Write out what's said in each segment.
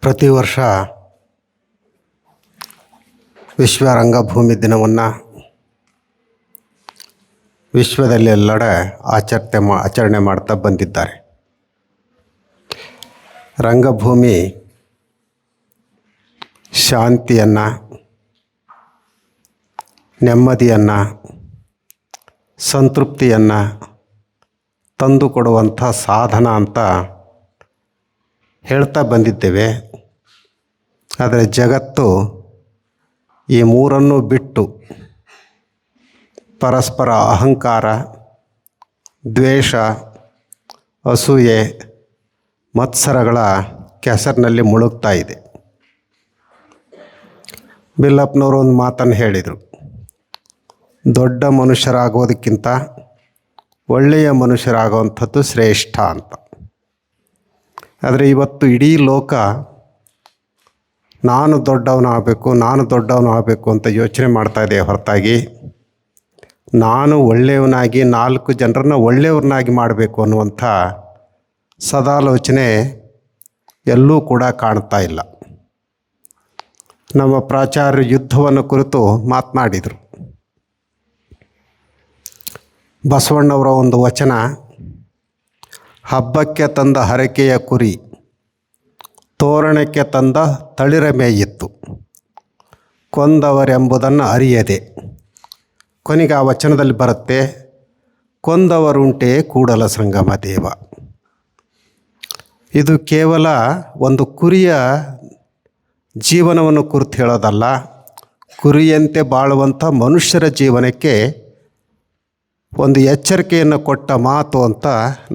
ಪ್ರತಿ ವರ್ಷ ವಿಶ್ವ ರಂಗಭೂಮಿ ದಿನವನ್ನು ವಿಶ್ವದಲ್ಲಿ ಎಲ್ಲೆಡೆ ಆಚರಣೆ ಮಾಡ್ತಾ ಬಂದಿದ್ದಾರೆ. ರಂಗಭೂಮಿ ಶಾಂತಿಯನ್ನು, ನೆಮ್ಮದಿಯನ್ನು, ಸಂತೃಪ್ತಿಯನ್ನು ತಂದುಕೊಡುವಂಥ ಸಾಧನ ಅಂತ ಹೇಳ್ತಾ ಬಂದಿದ್ದೇವೆ. ಆದರೆ ಜಗತ್ತು ಈ ಮೂರನ್ನು ಬಿಟ್ಟು ಪರಸ್ಪರ ಅಹಂಕಾರ, ದ್ವೇಷ, ಅಸೂಯೆ, ಮತ್ಸರಗಳ ಕೆಸರಿನಲ್ಲಿ ಮುಳುಗ್ತಾ ಇದೆ. ಬಿಲ್ಲಪ್ಪನವರು ಒಂದು ಮಾತನ್ನು ಹೇಳಿದರು, ದೊಡ್ಡ ಮನುಷ್ಯರಾಗೋದಕ್ಕಿಂತ ಒಳ್ಳೆಯ ಮನುಷ್ಯರಾಗುವಂಥದ್ದು ಶ್ರೇಷ್ಠ ಅಂತ. ಆದರೆ ಇವತ್ತು ಇಡೀ ಲೋಕ ನಾನು ದೊಡ್ಡವನಾಗಬೇಕು ಅಂತ ಯೋಚನೆ ಮಾಡ್ತಾ ಇದೆ ಹೊರತಾಗಿ ನಾನು ಒಳ್ಳೆಯವನಾಗಿ 4 ಜನರನ್ನ ಒಳ್ಳೆಯವ್ರನ್ನಾಗಿ ಮಾಡಬೇಕು ಅನ್ನುವಂಥ ಸದಾಲೋಚನೆ ಎಲ್ಲೂ ಕೂಡ ಕಾಣ್ತಾ ಇಲ್ಲ. ನಮ್ಮ ಪ್ರಾಚಾರ್ಯ ಯುದ್ಧವನ್ನು ಕುರಿತು ಮಾತನಾಡಿದರು. ಬಸವಣ್ಣವರ ಒಂದು ವಚನ, ಹಬ್ಬಕ್ಕೆ ತಂದ ಹರಕೆಯ ಕುರಿ ತೋರಣಕ್ಕೆ ತಂದ ತಳಿರ ಮೇಯಿತ್ತು, ಕೊಂದವರೆಂಬುದನ್ನು ಅರಿಯದೆ. ಕೊನೆಗೆ ಆ ವಚನದಲ್ಲಿ ಬರುತ್ತೆ, ಕೊಂದವರುಂಟೆ ಕೂಡಲ ಸಂಗಮ ದೇವ. ಇದು ಕೇವಲ ಒಂದು ಕುರಿಯ ಜೀವನವನ್ನು ಕುರಿತು ಹೇಳೋದಲ್ಲ, ಕುರಿಯಂತೆ ಬಾಳುವಂಥ ಮನುಷ್ಯರ ಜೀವನಕ್ಕೆ ಒಂದು ಎಚ್ಚರಿಕೆಯನ್ನು ಕೊಟ್ಟ ಮಾತು ಅಂತ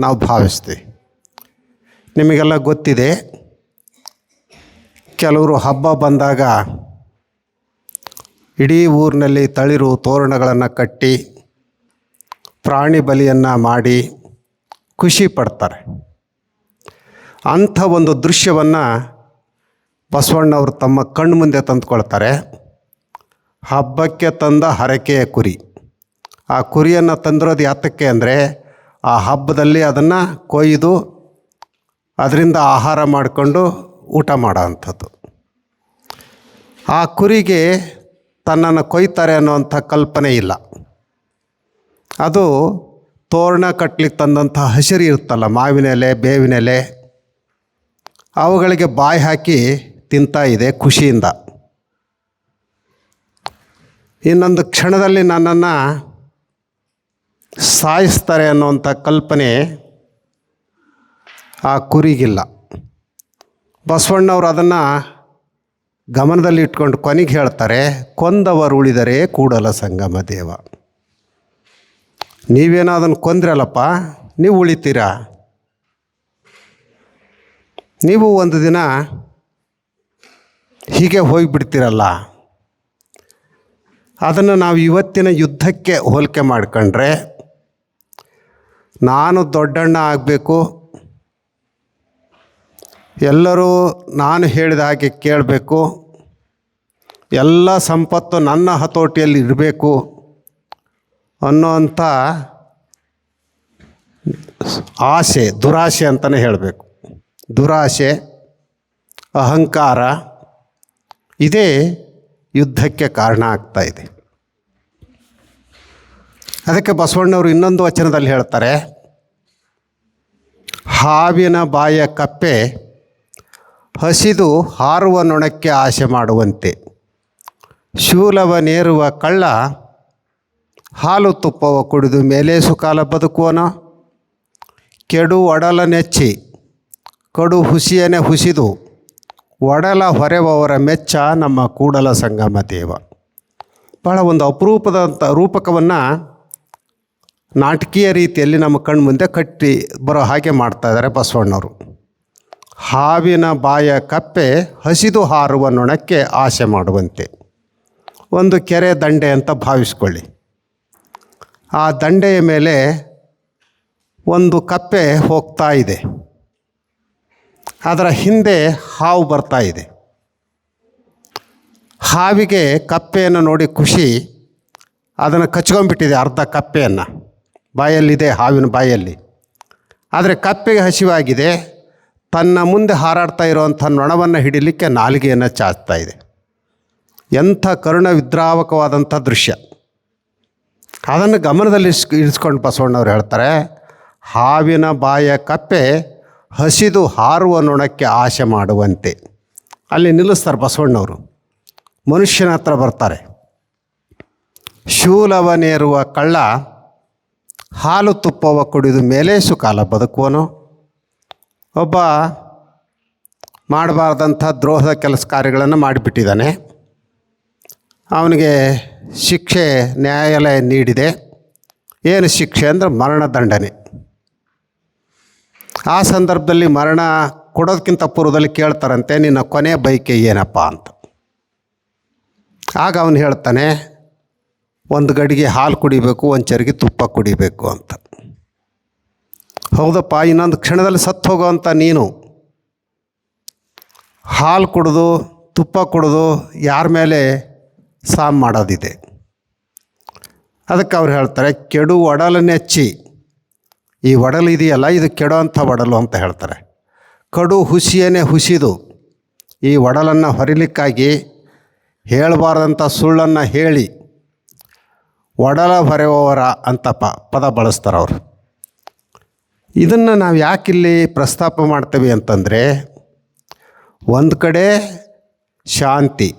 ನಾವು ಭಾವಿಸ್ತೀವಿ. ನಿಮಗೆಲ್ಲ ಗೊತ್ತಿದೆ, ಕೆಲವರು ಹಬ್ಬ ಬಂದಾಗ ಇಡೀ ಊರಿನಲ್ಲಿ ತಳಿರು ತೋರಣಗಳನ್ನು ಕಟ್ಟಿ ಪ್ರಾಣಿ ಬಲಿಯನ್ನು ಮಾಡಿ ಖುಷಿ ಪಡ್ತಾರೆ. ಅಂಥ ಒಂದು ದೃಶ್ಯವನ್ನು ಬಸವಣ್ಣವರು ತಮ್ಮ ಕಣ್ಣು ಮುಂದೆ ತಂದುಕೊಳ್ತಾರೆ. ಹಬ್ಬಕ್ಕೆ ತಂದ ಹರಕೆಯ ಕುರಿ. ಆ ಕುರಿಯನ್ನು ತಂದಿರೋದು ಯಾತಕ್ಕೆ ಅಂದರೆ ಆ ಹಬ್ಬದಲ್ಲಿ ಅದನ್ನು ಕೊಯ್ದು ಅದರಿಂದ ಆಹಾರ ಮಾಡಿಕೊಂಡು ಊಟ ಮಾಡೋ ಅಂಥದ್ದು. ಆ ಕುರಿಗೆ ತನ್ನನ್ನು ಕೊಯ್ತಾರೆ ಅನ್ನೋವಂಥ ಕಲ್ಪನೆ ಇಲ್ಲ. ಅದು ತೋರಣ ಕಟ್ಟಲಿಕ್ಕೆ ತಂದಂಥ ಹಸಿರು ಇರುತ್ತಲ್ಲ, ಮಾವಿನ ಎಲೆ, ಬೇವಿನ ಎಲೆ, ಅವುಗಳಿಗೆ ಬಾಯಿ ಹಾಕಿ ತಿಂತಾ ಇದೆ ಖುಷಿಯಿಂದ. ಇನ್ನೊಂದು ಕ್ಷಣದಲ್ಲಿ ನನ್ನನ್ನು ಸಾಯಿಸ್ತಾರೆ ಅನ್ನುವಂಥ ಕಲ್ಪನೆ ಆ ಕುರಿಗಿಲ್ಲ. ಬಸವಣ್ಣವರು ಅದನ್ನು ಗಮನದಲ್ಲಿ ಇಟ್ಕೊಂಡು ಕೊನೆಗೆ ಹೇಳ್ತಾರೆ, ಕೊಂದವರು ಉಳಿದರೆ ಕೂಡಲ ಸಂಗಮ ದೇವ. ನೀವೇನೋ ಅದನ್ನು ಕೊಂದ್ರಲ್ಲಪ್ಪ, ನೀವು ಉಳಿತೀರಾ. ನೀವು ಒಂದು ದಿನ ಹೀಗೆ ಹೋಗಿಬಿಡ್ತೀರಲ್ಲ. ಅದನ್ನು ನಾವು ಇವತ್ತಿನ ಯುದ್ಧಕ್ಕೆ ಹೋಲಿಕೆ ಮಾಡ್ಕೊಂಡ್ರೆ, ನಾನು ದೊಡ್ಡಣ್ಣ ಆಗಬೇಕು, ಎಲ್ಲರೂ ನಾನು ಹೇಳಿದ ಹಾಗೆ ಕೇಳಬೇಕು, ಎಲ್ಲ ಸಂಪತ್ತು ನನ್ನ ಹತೋಟಿಯಲ್ಲಿ ಇರಬೇಕು ಅನ್ನೋಂಥ ಆಸೆ, ದುರಾಸೆ ಅಂತಲೇ ಹೇಳಬೇಕು. ದುರಾಸೆ, ಅಹಂಕಾರ ಇದೇ ಯುದ್ಧಕ್ಕೆ ಕಾರಣ ಆಗ್ತಾಯಿದೆ. ಅದಕ್ಕೆ ಬಸವಣ್ಣವರು ಇನ್ನೊಂದು ವಚನದಲ್ಲಿ ಹೇಳ್ತಾರೆ, ಹಾವಿನ ಬಾಯ ಕಪ್ಪೆ ಹಸಿದು ಹಾರುವ ನೊಣಕ್ಕೆ ಆಸೆ ಮಾಡುವಂತೆ, ಶೂಲವನೇರುವ ಕಳ್ಳ ಹಾಲು ತುಪ್ಪವ ಕುಡಿದು ಮೇಲೆ ಸುಕಾಲ ಬದುಕುವನೋ, ಕೆಡು ಒಡಲ ನೆಚ್ಚಿ ಕಡು ಹುಸಿಯನೆ ಹುಸಿದು ಒಡಲ ಹೊರೆವವರ ಮೆಚ್ಚ ನಮ್ಮ ಕೂಡಲ ಸಂಗಮ ದೇವ. ಭಾಳ ಒಂದು ಅಪರೂಪದಂಥ ರೂಪಕವನ್ನು ನಾಟಕೀಯ ರೀತಿಯಲ್ಲಿ ನಮ್ಮ ಕಣ್ಣು ಮುಂದೆ ಕಟ್ಟಿ ಬರೋ ಹಾಗೆ ಮಾಡ್ತಾಯಿದ್ದಾರೆ ಬಸವಣ್ಣವರು. ಹಾವಿನ ಬಾಯ ಕಪ್ಪೆ ಹಸಿದು ಹಾರುವ ನೊಣಕ್ಕೆ ಆಸೆ ಮಾಡುವಂತೆ. ಒಂದು ಕೆರೆ ದಂಡೆ ಅಂತ ಭಾವಿಸ್ಕೊಳ್ಳಿ. ಆ ದಂಡೆಯ ಮೇಲೆ ಒಂದು ಕಪ್ಪೆ ಹೋಗ್ತಾ ಇದೆ. ಅದರ ಹಿಂದೆ ಹಾವು ಬರ್ತಾ ಇದೆ. ಹಾವಿಗೆ ಕಪ್ಪೆಯನ್ನು ನೋಡಿ ಖುಷಿ, ಅದನ್ನು ಕಚ್ಕೊಂಡ್ಬಿಟ್ಟಿದೆ ಅರ್ಧ ಕಪ್ಪೆಯನ್ನು. ಬಾಯಲ್ಲಿದೆ, ಹಾವಿನ ಬಾಯಲ್ಲಿ. ಆದರೆ ಕಪ್ಪೆಗೆ ಹಸಿವಾಗಿದೆ, ತನ್ನ ಮುಂದೆ ಹಾರಾಡ್ತಾ ಇರುವಂಥ ನೊಣವನ್ನು ಹಿಡಿಲಿಕ್ಕೆ ನಾಲಿಗೆಯನ್ನು ಚಾಚ್ತಾ ಇದೆ. ಎಂಥ ಕರುಣ ವಿದ್ರಾವಕವಾದಂಥ ದೃಶ್ಯ. ಅದನ್ನು ಗಮನದಲ್ಲಿ ಇರಿಸ್ಕೊಂಡು ಬಸವಣ್ಣವ್ರು ಹೇಳ್ತಾರೆ, ಹಾವಿನ ಬಾಯ ಕಪ್ಪೆ ಹಸಿದು ಹಾರುವ ನೊಣಕ್ಕೆ ಆಸೆ ಮಾಡುವಂತೆ. ಅಲ್ಲಿ ನಿಲ್ಲಿಸ್ತಾರೆ ಬಸವಣ್ಣವರು. ಮನುಷ್ಯನ ಹತ್ರ ಬರ್ತಾರೆ. ಶೂಲವನೇರುವ ಕಳ್ಳ ಹಾಲು ತುಪ್ಪವ ಕುಡಿದು ಮೇಲೇಸು ಕಾಲ ಬದುಕುವನು. ಒಬ್ಬ ಮಾಡಬಾರ್ದಂಥ ದ್ರೋಹದ ಕೆಲಸ ಕಾರ್ಯಗಳನ್ನು ಮಾಡಿಬಿಟ್ಟಿದ್ದಾನೆ. ಅವನಿಗೆ ಶಿಕ್ಷೆ ನ್ಯಾಯಾಲಯ ನೀಡಿದೆ. ಏನು ಶಿಕ್ಷೆ ಅಂದರೆ ಮರಣದಂಡನೆ. ಆ ಸಂದರ್ಭದಲ್ಲಿ ಮರಣ ಕೊಡೋದಕ್ಕಿಂತ ಪೂರ್ವದಲ್ಲಿ ಕೇಳ್ತಾರಂತೆ, ನಿನ್ನ ಕೊನೆ ಬಯಕೆ ಏನಪ್ಪ ಅಂತ. ಆಗ ಅವನು ಹೇಳ್ತಾನೆ, ಒಂದು ಗಡಿಗೆ ಹಾಲು ಕುಡಿಬೇಕು, ಒಂದು ಚರಿಗೆ ತುಪ್ಪ ಕುಡಿಬೇಕು ಅಂತ. ಹೌದಪ್ಪ, ಇನ್ನೊಂದು ಕ್ಷಣದಲ್ಲಿ ಸತ್ತು ಹೋಗೋವಂಥ ನೀನು ಹಾಲು ಕುಡಿದು ತುಪ್ಪ ಕುಡಿದು ಯಾರ ಮೇಲೆ ಸಾಮ್ ಮಾಡೋದಿದೆ? ಅದಕ್ಕೆ ಅವ್ರು ಹೇಳ್ತಾರೆ, ಕೆಡು ಒಡಲನ್ನೆಚ್ಚಿ. ಈ ಒಡಲು ಇದೆಯಲ್ಲ, ಇದು ಕೆಡುವಂಥ ಒಡಲು ಅಂತ ಹೇಳ್ತಾರೆ. ಕಡು ಹುಸಿಯೇ ಹುಸಿದು ಈ ಒಡಲನ್ನು ಹೊರಿಲಿಕ್ಕಾಗಿ ಹೇಳಬಾರ್ದಂಥ ಸುಳ್ಳನ್ನು ಹೇಳಿ ಒಡಲ ಹೊರೆಯುವವರ ಅಂತ ಪದ ಬಳಸ್ತಾರೆ ಅವರು. ಇದನ್ನು ನಾವು ಯಾಕಿಲ್ಲಿ ಪ್ರಸ್ತಾಪ ಮಾಡ್ತೇವೆ ಅಂತಂದರೆ, ಒಂದು ಕಡೆ ಶಾಂತಿ,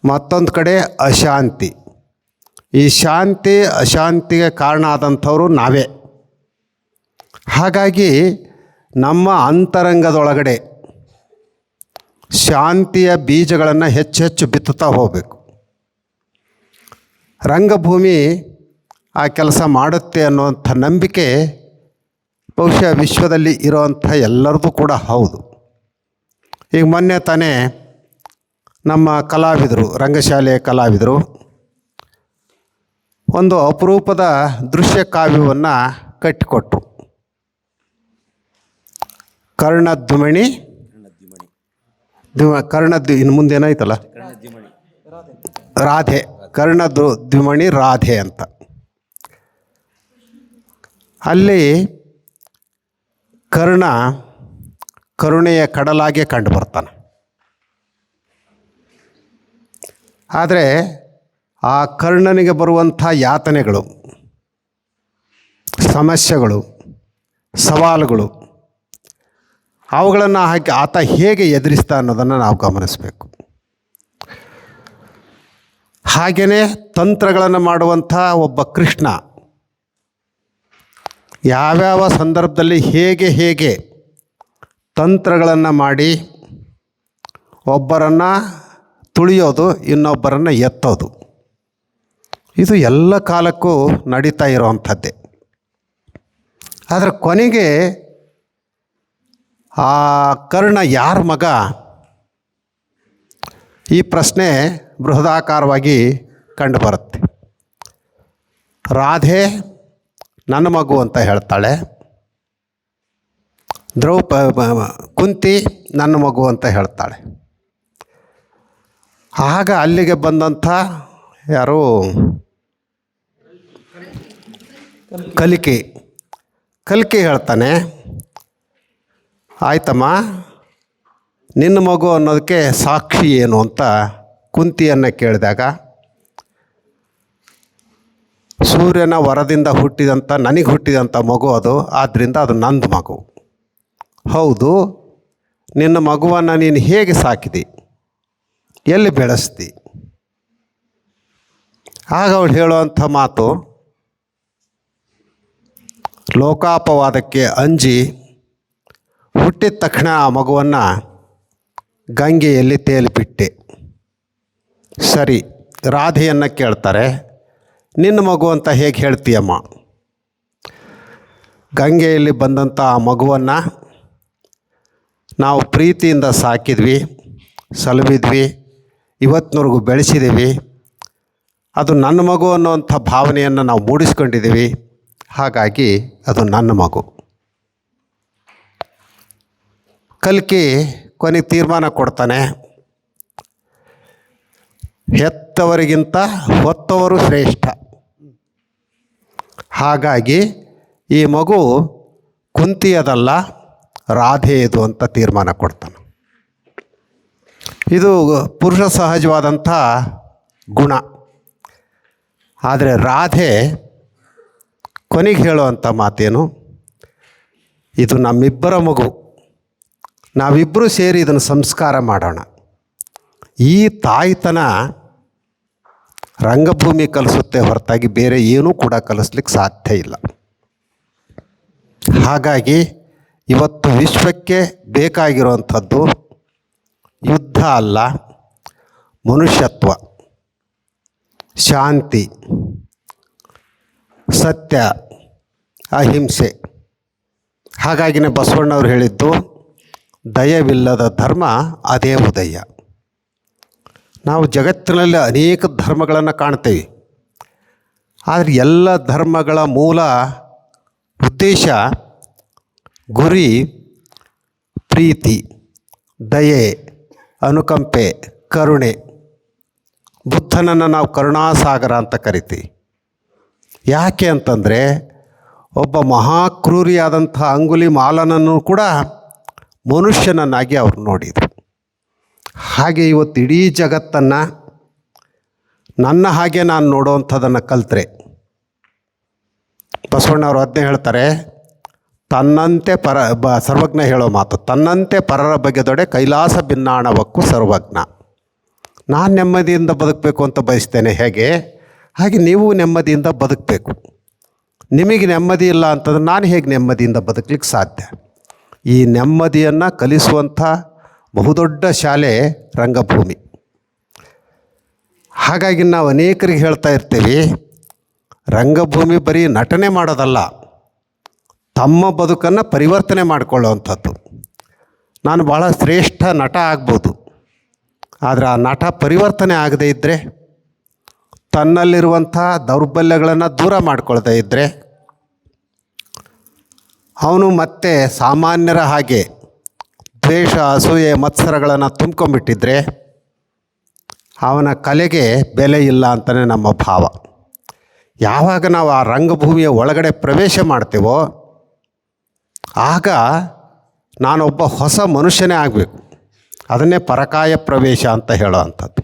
ಮತ್ತೊಂದು ಕಡೆ ಅಶಾಂತಿ. ಈ ಶಾಂತಿ ಅಶಾಂತಿಗೆ ಕಾರಣ ಆದಂಥವರು ನಾವೇ. ಹಾಗಾಗಿ ನಮ್ಮ ಅಂತರಂಗದೊಳಗಡೆ ಶಾಂತಿಯ ಬೀಜಗಳನ್ನು ಹೆಚ್ಚು ಹೆಚ್ಚು ಬಿತ್ತುತ್ತಾ ಹೋಗಬೇಕು. ರಂಗಭೂಮಿ ಆ ಕೆಲಸ ಮಾಡುತ್ತೆ ಅನ್ನುವಂಥ ನಂಬಿಕೆ ಬಹುಶಃ ವಿಶ್ವದಲ್ಲಿ ಇರೋವಂಥ ಎಲ್ಲರದು ಕೂಡ ಹೌದು. ಈಗ ಮೊನ್ನೆ ತಾನೇ ನಮ್ಮ ಕಲಾವಿದರು, ರಂಗಶಾಲೆಯ ಕಲಾವಿದರು ಒಂದು ಅಪರೂಪದ ದೃಶ್ಯ ಕಾವ್ಯವನ್ನು ಕಟ್ಟಿಕೊಟ್ರು. ಕರ್ಣದ್ಯುಮಣಿ ಇನ್ನು ಮುಂದೇನಾಯ್ತಲ್ಲ, ರಾಧೆ, ಕರ್ಣದ್ಯುಮಣಿ ರಾಧೆ ಅಂತ. ಅಲ್ಲಿ ಕರ್ಣ ಕರುಣೆಯ ಕಡಲಾಗೆ ಕಂಡು ಬರ್ತಾನೆ. ಆದರೆ ಆ ಕರ್ಣನಿಗೆ ಬರುವಂಥ ಯಾತನೆಗಳು, ಸಮಸ್ಯೆಗಳು, ಸವಾಲುಗಳು, ಅವುಗಳನ್ನು ಆತ ಹೇಗೆ ಎದುರಿಸ್ತಾ ಅನ್ನೋದನ್ನು ನಾವು ಗಮನಿಸಬೇಕು. ಹಾಗೆಯೇ ತಂತ್ರಗಳನ್ನು ಮಾಡುವಂಥ ಒಬ್ಬ ಕೃಷ್ಣ ಯಾವ್ಯಾವ ಸಂದರ್ಭದಲ್ಲಿ ಹೇಗೆ ಹೇಗೆ ತಂತ್ರಗಳನ್ನು ಮಾಡಿ ಒಬ್ಬರನ್ನು ತುಳಿಯೋದು, ಇನ್ನೊಬ್ಬರನ್ನು ಎತ್ತೋದು, ಇದು ಎಲ್ಲ ಕಾಲಕ್ಕೂ ನಡೀತಾ ಇರುವಂಥದ್ದೇ. ಆದರೆ ಕೊನೆಗೆ ಆ ಕರ್ಣ ಯಾರ ಮಗ? ಈ ಪ್ರಶ್ನೆ ಬೃಹದಾಕಾರವಾಗಿ ಕಂಡುಬರುತ್ತೆ. ರಾಧೆ ನನ್ನ ಮಗು ಅಂತ ಹೇಳ್ತಾಳೆ, ಕುಂತಿ ನನ್ನ ಮಗು ಅಂತ ಹೇಳ್ತಾಳೆ. ಆಗ ಅಲ್ಲಿಗೆ ಬಂದಂಥ ಯಾರು ಕಲ್ಕಿ ಹೇಳ್ತಾನೆ, ಆಯ್ತಮ್ಮ, ನಿನ್ನ ಮಗು ಅನ್ನೋದಕ್ಕೆ ಸಾಕ್ಷಿ ಏನು ಅಂತ ಕುಂತಿಯನ್ನು ಕೇಳಿದಾಗ, ಸೂರ್ಯನ ವರದಿಂದ ಹುಟ್ಟಿದಂಥ, ನನಗೆ ಹುಟ್ಟಿದಂಥ ಮಗು ಅದು, ಆದ್ದರಿಂದ ಅದು ನಂದು ಮಗು. ಹೌದು, ನಿನ್ನ ಮಗುವನ್ನು ನೀನು ಹೇಗೆ ಸಾಕಿದಿ, ಎಲ್ಲಿ ಬೆಳೆಸ್ತಿ? ಆಗ ಅವಳು ಹೇಳುವಂಥ ಮಾತು, ಲೋಕಾಪವಾದಕ್ಕೆ ಅಂಜಿ ಹುಟ್ಟಿದ ತಕ್ಷಣ ಆ ಮಗುವನ್ನು ಗಂಗೆಯಲ್ಲಿ ತೇಲಿಬಿಟ್ಟೆ. ಸರಿ, ರಾಧೆಯನ್ನು ಕೇಳ್ತಾರೆ, ನಿನ್ನ ಮಗು ಅಂತ ಹೇಗೆ ಹೇಳ್ತೀಯಮ್ಮ? ಗಂಗೆಯಲ್ಲಿ ಬಂದಂಥ ಆ ಮಗುವನ್ನು ನಾವು ಪ್ರೀತಿಯಿಂದ ಸಾಕಿದ್ವಿ, ಸಲುಹಿದ್ವಿ, ಇವತ್ತಿನವರೆಗೂ ಬೆಳೆಸಿದ್ದೀವಿ. ಅದು ನನ್ನ ಮಗು ಅನ್ನುವಂಥ ಭಾವನೆಯನ್ನು ನಾವು ಮೂಡಿಸ್ಕೊಂಡಿದ್ದೀವಿ. ಹಾಗಾಗಿ ಅದು ನನ್ನ ಮಗು. ಕಲ್ಕಿ ಕೊನೆಗೆ ತೀರ್ಮಾನ ಕೊಡ್ತಾನೆ, ಹೆತ್ತವರಿಗಿಂತ ಹೊತ್ತವರು ಶ್ರೇಷ್ಠ. ಹಾಗಾಗಿ ಈ ಮಗು ಕುಂತಿಯದಲ್ಲ, ರಾಧೆ ಇದು ಅಂತ ತೀರ್ಮಾನ ಕೊಡ್ತಾನೆ. ಇದು ಪುರುಷ ಸಹಜವಾದಂಥ ಗುಣ. ಆದರೆ ರಾಧೆ ಕೊನೆಗೆ ಹೇಳುವಂಥ ಮಾತೇನು, ಇದು ನಮ್ಮಿಬ್ಬರ ಮಗು, ನಾವಿಬ್ಬರೂ ಸೇರಿ ಇದನ್ನು ಸಂಸ್ಕಾರ ಮಾಡೋಣ. ಈ ತಾಯ್ತನ ರಂಗಭೂಮಿ ಕಲಿಸುತ್ತೆ ಹೊರತಾಗಿ ಬೇರೆ ಏನೂ ಕೂಡ ಕಲಿಸ್ಲಿಕ್ಕೆ ಸಾಧ್ಯ ಇಲ್ಲ. ಹಾಗಾಗಿ ಇವತ್ತು ವಿಶ್ವಕ್ಕೆ ಬೇಕಾಗಿರುವಂಥದ್ದು ಯುದ್ಧ ಅಲ್ಲ, ಮನುಷ್ಯತ್ವ, ಶಾಂತಿ, ಸತ್ಯ, ಅಹಿಂಸೆ. ಹಾಗಾಗಿನೇ ಬಸವಣ್ಣವ್ರು ಹೇಳಿದ್ದು, ದಯವಿಲ್ಲದ ಧರ್ಮ ಅದೇ ಉದಯ. ನಾವು ಜಗತ್ತಿನಲ್ಲಿ ಅನೇಕ ಧರ್ಮಗಳನ್ನು ಕಾಣ್ತೇವೆ. ಆದರೆ ಎಲ್ಲ ಧರ್ಮಗಳ ಮೂಲ ಉದ್ದೇಶ, ಗುರಿ ಪ್ರೀತಿ, ದಯೆ, ಅನುಕಂಪೆ, ಕರುಣೆ. ಬುದ್ಧನನ್ನು ನಾವು ಕರುಣಾಸಾಗರ ಅಂತ ಕರಿತೀವಿ. ಯಾಕೆ ಅಂತಂದರೆ ಒಬ್ಬ ಮಹಾಕ್ರೂರಿಯಾದಂಥ ಅಂಗುಲಿ ಮಾಲನನ್ನು ಕೂಡ ಮನುಷ್ಯನನ್ನಾಗಿ ಅವರು ನೋಡಿದರು. ಹಾಗೆ ಇವತ್ತು ಇಡೀ ಜಗತ್ತನ್ನು ನನ್ನ ಹಾಗೆ ನಾನು ನೋಡುವಂಥದ್ದನ್ನು ಕಲ್ತ್ರೆ, ಬಸವಣ್ಣವರು ಅದನ್ನೇ ಹೇಳ್ತಾರೆ, ತನ್ನಂತೆ ಸರ್ವಜ್ಞ ಹೇಳೋ ಮಾತು, ತನ್ನಂತೆ ಪರರ ಬಗೆದೊಡೆ ಕೈಲಾಸ ಭಿನ್ನಾಣವಕ್ಕೂ ಸರ್ವಜ್ಞ. ನಾನು ನೆಮ್ಮದಿಯಿಂದ ಬದುಕಬೇಕು ಅಂತ ಬಯಸ್ತೇನೆ, ಹಾಗೆ ನೀವು ನೆಮ್ಮದಿಯಿಂದ ಬದುಕಬೇಕು. ನಿಮಗೆ ನೆಮ್ಮದಿ ಇಲ್ಲ ಅಂತಂದ್ರೆ ನಾನು ಹೇಗೆ ನೆಮ್ಮದಿಯಿಂದ ಬದುಕಲಿಕ್ಕೆ ಸಾಧ್ಯ? ಈ ನೆಮ್ಮದಿಯನ್ನು ಕಲಿಸುವಂಥ ಬಹುದೊಡ್ಡ ಶಾಲೆ ರಂಗಭೂಮಿ. ಹಾಗಾಗಿ ನಾವು ಅನೇಕರಿಗೆ ಹೇಳ್ತಾ ಇರ್ತೀವಿ, ರಂಗಭೂಮಿ ಬರೀ ನಟನೆ ಮಾಡೋದಲ್ಲ, ತಮ್ಮ ಬದುಕನ್ನು ಪರಿವರ್ತನೆ ಮಾಡಿಕೊಳ್ಳುವಂಥದ್ದು. ನಾನು ಭಾಳ ಶ್ರೇಷ್ಠ ನಟ ಆಗ್ಬೋದು, ಆದರೆ ಆ ನಟ ಪರಿವರ್ತನೆ ಆಗದೇ ಇದ್ದರೆ, ತನ್ನಲ್ಲಿರುವಂಥ ದೌರ್ಬಲ್ಯಗಳನ್ನು ದೂರ ಮಾಡಿಕೊಳ್ದೇ ಇದ್ದರೆ, ಅವನು ಮತ್ತೆ ಸಾಮಾನ್ಯರ ಹಾಗೆ ದ್ವೇಷ, ಅಸೂಯೆ, ಮತ್ಸರಗಳನ್ನು ತುಂಬ್ಕೊಂಡ್ಬಿಟ್ಟಿದ್ರೆ ಅವನ ಕಲೆಗೆ ಬೆಲೆ ಇಲ್ಲ ಅಂತಲೇ ನಮ್ಮ ಭಾವ. ಯಾವಾಗ ನಾವು ಆ ರಂಗಭೂಮಿಯ ಒಳಗಡೆ ಪ್ರವೇಶ ಮಾಡ್ತೇವೋ ಆಗ ನಾನೊಬ್ಬ ಹೊಸ ಮನುಷ್ಯನೇ ಆಗಬೇಕು. ಅದನ್ನೇ ಪರಕಾಯ ಪ್ರವೇಶ ಅಂತ ಹೇಳೋ ಅಂಥದ್ದು.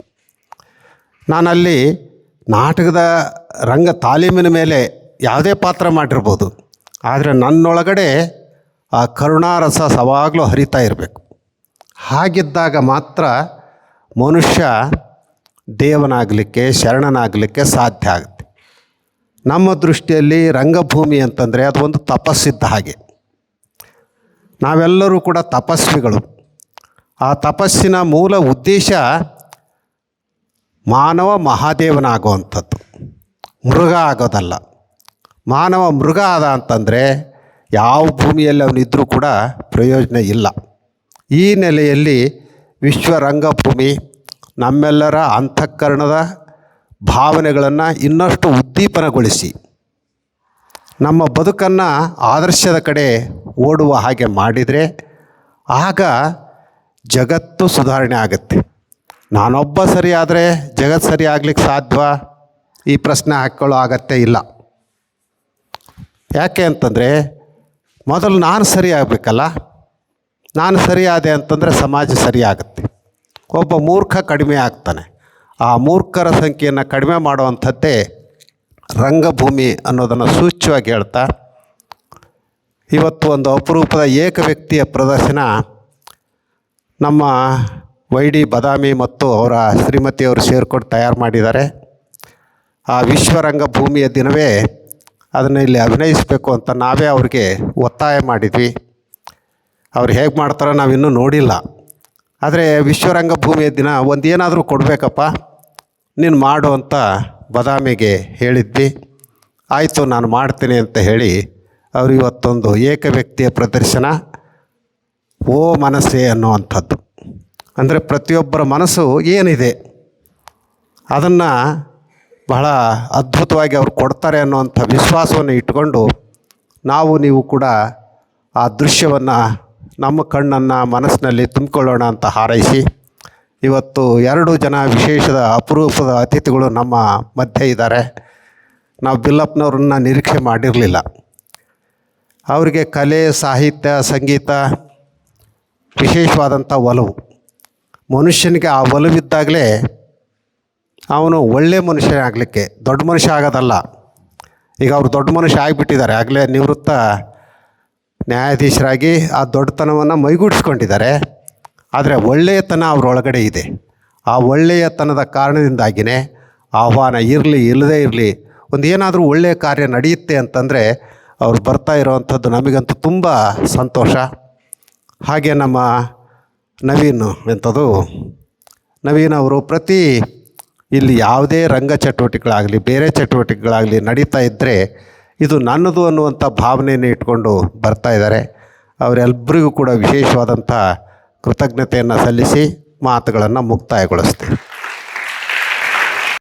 ನಾನಲ್ಲಿ ನಾಟಕದ ರಂಗ ತಾಲೀಮಿನ ಮೇಲೆ ಯಾವುದೇ ಪಾತ್ರ ಮಾಡಿರ್ಬೋದು, ಆದರೆ ನನ್ನೊಳಗಡೆ ಆ ಕರುಣಾರಸ ಸವಾಗಲೂ ಹರಿತಾ ಇರಬೇಕು. ಹಾಗಿದ್ದಾಗ ಮಾತ್ರ ಮನುಷ್ಯ ದೇವನಾಗಲಿಕ್ಕೆ, ಶರಣನಾಗಲಿಕ್ಕೆ ಸಾಧ್ಯ ಆಗುತ್ತೆ. ನಮ್ಮ ದೃಷ್ಟಿಯಲ್ಲಿ ರಂಗಭೂಮಿ ಅಂತಂದರೆ ಅದು ಒಂದು ತಪಸ್ಸಿದ್ದ ಹಾಗೆ. ನಾವೆಲ್ಲರೂ ಕೂಡ ತಪಸ್ವಿಗಳು. ಆ ತಪಸ್ಸಿನ ಮೂಲ ಉದ್ದೇಶ ಮಾನವ ಮಹಾದೇವನಾಗುವಂಥದ್ದು, ಮೃಗ ಆಗೋದಲ್ಲ. ಮಾನವ ಮೃಗ ಆದ ಅಂತಂದರೆ ಯಾವ ಭೂಮಿಯಲ್ಲಿ ಅವನಿದ್ರೂ ಕೂಡ ಪ್ರಯೋಜನ ಇಲ್ಲ. ಈ ನೆಲೆಯಲ್ಲಿ ವಿಶ್ವ ರಂಗಭೂಮಿ ನಮ್ಮೆಲ್ಲರ ಅಂತಃಕರಣದ ಭಾವನೆಗಳನ್ನು ಇನ್ನಷ್ಟು ಉದ್ದೀಪನಗೊಳಿಸಿ ನಮ್ಮ ಬದುಕನ್ನು ಆದರ್ಶದ ಕಡೆ ಓಡುವ ಹಾಗೆ ಮಾಡಿದರೆ ಆಗ ಜಗತ್ತು ಸುಧಾರಣೆ ಆಗುತ್ತೆ. ನಾನೊಬ್ಬ ಸರಿಯಾದರೆ ಜಗತ್ತು ಸರಿ ಆಗಲಿಕ್ಕೆ ಸಾಧ್ಯವಾ? ಈ ಪ್ರಶ್ನೆ ಹಾಕ್ಕೊಳ್ಳೋ ಅಗತ್ಯ ಇಲ್ಲ. ಯಾಕೆ ಅಂತಂದರೆ ಮೊದಲು ನಾನು ಸರಿ ಆಗಬೇಕಲ್ಲ. ನಾನು ಸರಿಯಾದೆ ಅಂತಂದರೆ ಸಮಾಜ ಸರಿಯಾಗುತ್ತೆ. ಒಬ್ಬ ಮೂರ್ಖ ಕಡಿಮೆ ಆಗ್ತಾನೆ. ಆ ಮೂರ್ಖರ ಸಂಖ್ಯೆಯನ್ನು ಕಡಿಮೆ ಮಾಡುವಂಥದ್ದೇ ರಂಗಭೂಮಿ ಅನ್ನೋದನ್ನು ಸೂಚ್ಯವಾಗಿ ಹೇಳ್ತಾ, ಇವತ್ತು ಒಂದು ಅಪರೂಪದ ಏಕ ವ್ಯಕ್ತಿಯ ಪ್ರದರ್ಶನ ನಮ್ಮ ವೈ.ಡಿ. ಬದಾಮಿ ಮತ್ತು ಅವರ ಶ್ರೀಮತಿಯವರು ಸೇರ್ಕೊಂಡು ತಯಾರು ಮಾಡಿದ್ದಾರೆ. ಆ ವಿಶ್ವರಂಗಭೂಮಿಯ ದಿನವೇ ಅದನ್ನು ಇಲ್ಲಿ ಅಭಿನಯಿಸಬೇಕು ಅಂತ ನಾವೇ ಅವ್ರಿಗೆ ಒತ್ತಾಯ ಮಾಡಿದ್ವಿ. ಅವ್ರು ಹೇಗೆ ಮಾಡ್ತಾರೋ ನಾವಿನ್ನೂ ನೋಡಿಲ್ಲ. ಆದರೆ ವಿಶ್ವರಂಗಭೂಮಿಯ ದಿನ ಒಂದು ಏನಾದರೂ ಕೊಡಬೇಕಪ್ಪ, ನೀನು ಮಾಡು ಅಂತ ಬದಾಮಿಗೆ ಹೇಳಿದ್ವಿ. ಆಯಿತು ನಾನು ಮಾಡ್ತೀನಿ ಅಂತ ಹೇಳಿ ಅವರು ಇವತ್ತೊಂದು ಏಕ ವ್ಯಕ್ತಿಯ ಪ್ರದರ್ಶನ ಓ ಮನಸ್ಸೇ ಅನ್ನುವಂಥದ್ದು. ಅಂದರೆ ಪ್ರತಿಯೊಬ್ಬರ ಮನಸ್ಸು ಏನಿದೆ ಅದನ್ನು ಬಹಳ ಅದ್ಭುತವಾಗಿ ಅವರು ಕೊಡ್ತಾರೆ ಅನ್ನುವಂಥ ವಿಶ್ವಾಸವನ್ನು ಇಟ್ಕೊಂಡು ನಾವು ನೀವು ಕೂಡ ಆ ದೃಶ್ಯವನ್ನು ನಮ್ಮ ಕಣ್ಣನ್ನು ಮನಸ್ಸಿನಲ್ಲಿ ತುಂಬಿಕೊಳ್ಳೋಣ ಅಂತ ಹಾರೈಸಿ, ಇವತ್ತು 2 ಜನ ವಿಶೇಷದ ಅಪರೂಪದ ಅತಿಥಿಗಳು ನಮ್ಮ ಮಧ್ಯೆ ಇದ್ದಾರೆ. ನಾವು ಬಿಲ್ಲಪ್ಪನವ್ರನ್ನ ನಿರೀಕ್ಷೆ ಮಾಡಿರಲಿಲ್ಲ. ಅವರಿಗೆ ಕಲೆ, ಸಾಹಿತ್ಯ, ಸಂಗೀತ ವಿಶೇಷವಾದಂಥ ಒಲವು. ಮನುಷ್ಯನಿಗೆ ಆ ಒಲವಿದ್ದಾಗಲೇ ಅವನು ಒಳ್ಳೆಯ ಮನುಷ್ಯ ಆಗಲಿಕ್ಕೆ, ದೊಡ್ಡ ಮನುಷ್ಯ ಆಗೋದಲ್ಲ. ಈಗ ಅವರು ದೊಡ್ಡ ಮನುಷ್ಯ ಆಗಿಬಿಟ್ಟಿದ್ದಾರೆ, ಆಗಲೇ ನಿವೃತ್ತ ನ್ಯಾಯಾಧೀಶರಾಗಿ ಆ ದೊಡ್ಡತನವನ್ನು ಮೈಗೂಡಿಸ್ಕೊಂಡಿದ್ದಾರೆ. ಆದರೆ ಒಳ್ಳೆಯತನ ಅವರೊಳಗಡೆ ಇದೆ. ಆ ಒಳ್ಳೆಯತನದ ಕಾರಣದಿಂದಾಗಿಯೇ ಆಹ್ವಾನ ಇರಲಿ ಇಲ್ಲದೇ ಇರಲಿ, ಒಂದು ಏನಾದರೂ ಒಳ್ಳೆಯ ಕಾರ್ಯ ನಡೆಯುತ್ತೆ ಅಂತಂದರೆ ಅವ್ರು ಬರ್ತಾ ಇರೋವಂಥದ್ದು ನಮಗಂತೂ ತುಂಬ ಸಂತೋಷ. ಹಾಗೆ ನಮ್ಮ ನವೀನ್ ಅವರು ಪ್ರತಿ ಇಲ್ಲಿ ಯಾವುದೇ ರಂಗ ಚಟುವಟಿಕೆಗಳಾಗಲಿ ಬೇರೆ ಚಟುವಟಿಕೆಗಳಾಗಲಿ ನಡೀತಾ ಇದ್ದರೆ ಇದು ನನ್ನದು ಅನ್ನುವಂಥ ಭಾವನೆಯನ್ನು ಇಟ್ಕೊಂಡು ಬರ್ತಾ ಇದ್ದಾರೆ. ಅವರೆಲ್ಲರಿಗೂ ಕೂಡ ವಿಶೇಷವಾದಂಥ ಕೃತಜ್ಞತೆಯನ್ನು ಸಲ್ಲಿಸಿ ಮಾತುಗಳನ್ನು ಮುಕ್ತಾಯಗೊಳಿಸ್ತೀನಿ.